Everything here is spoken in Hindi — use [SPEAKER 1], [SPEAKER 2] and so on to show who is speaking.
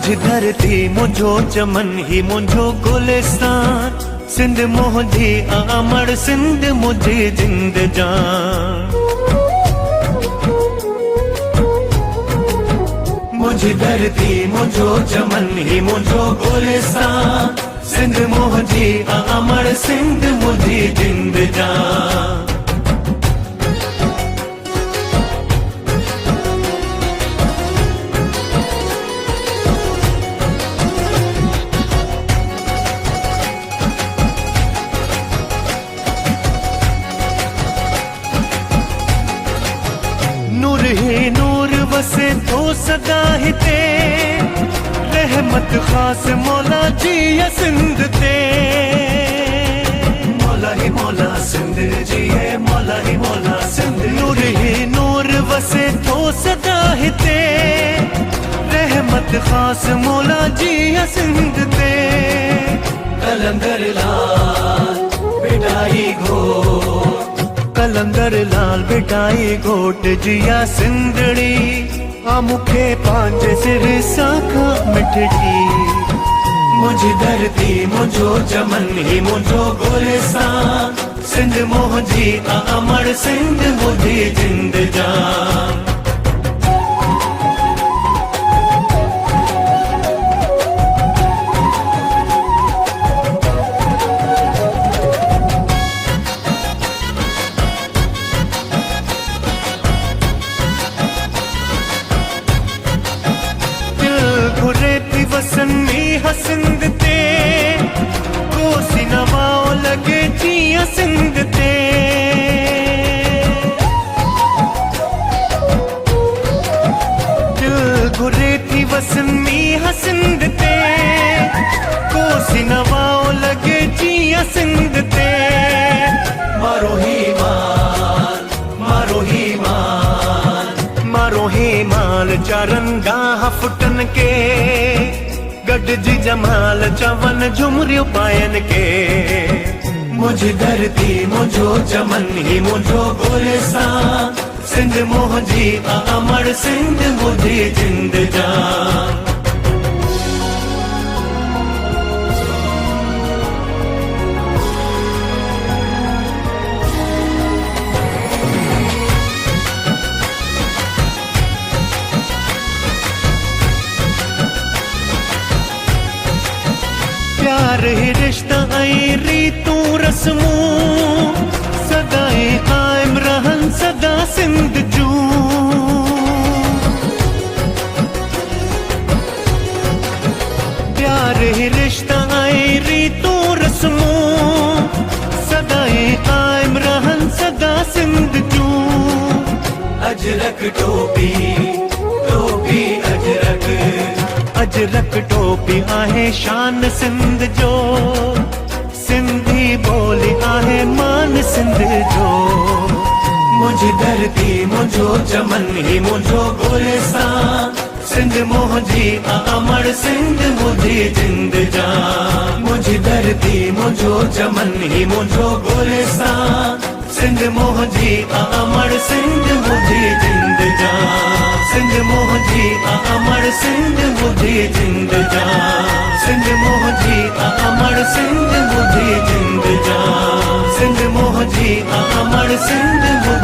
[SPEAKER 1] मुझी धरती मुझो चमन ही मुझो गुलिस्तान, सिंध मुझी अमर सिंध मुझी जिंद जान। मुझी धरती मुझो चमन ही मुझो गुलिस्तान, सिंध मुझी अमर सिंध मुझी जिंद जान। नूर ही नूर वसे तो सदा हिते, रहमत खास मौला जी या सिंध ते। मौला ही मौला सिंध जी है, मौला ही मौला सिंध। नूर ही नूर वसे तो सदा हिते, रहमत खास मौला जी या सिंध ते। कलंदर लाल बिटाई घोट, कलंदर लाल बिटाई घोट जिया सिंधड़ी, आ मुखे पांजे सिर साखा मिठड़ी। मुझी धरती मुझो चमन ही मुझो गुलिस्तान, सिंध मुझी अमर सिंध मुझी जिंद जान। वसनी हसिंद ते, कोसी नवाओ लगे जिया सिंध ते। दिल घुरे थी वसनी हसिंद ते, कोसी नवाओ लगे जिया सिंध ते। मारो ही माल, मारो ही माल, मारो ही माल चारंगा फुटन के, गड जी जमाल चवन झुमरियो पायन के। मुझी धरती मुझो चमन ही मुझो गुलिस्तान, सिंध मुझी अमर सिंध मुझी जिंद जान। प्यार ही रिश्ता आई रीतू रस्मूं, सदाई कायम रहन सदा सिंध जू। प्यार ही रिश्ता आई रीतू रस्मूं, सदाई कायम रहन सदा सिंध जू। अजरक टोपी टोपी अजरक, अजरक टोपी आहे शान सिंध जो, सिंधी बोली आहे मान सिंध जो। मुझी धरती मुझो चमन ही मुझो गुलिस्तान, सिंध मुझी अमर सिंध मुझी जिंद जान। मुझी धरती मुझो चमन ही मुझो गुलिस्तान, सिंध मुझी अमर सिंध मुझी जिंद जान। सिंध मुझी अमर सिंध मुझी जिंद जान। सिंध मुझी अमर सिंध मुझी जिंद जान। सिंध मुझी अमर सिंध मुझी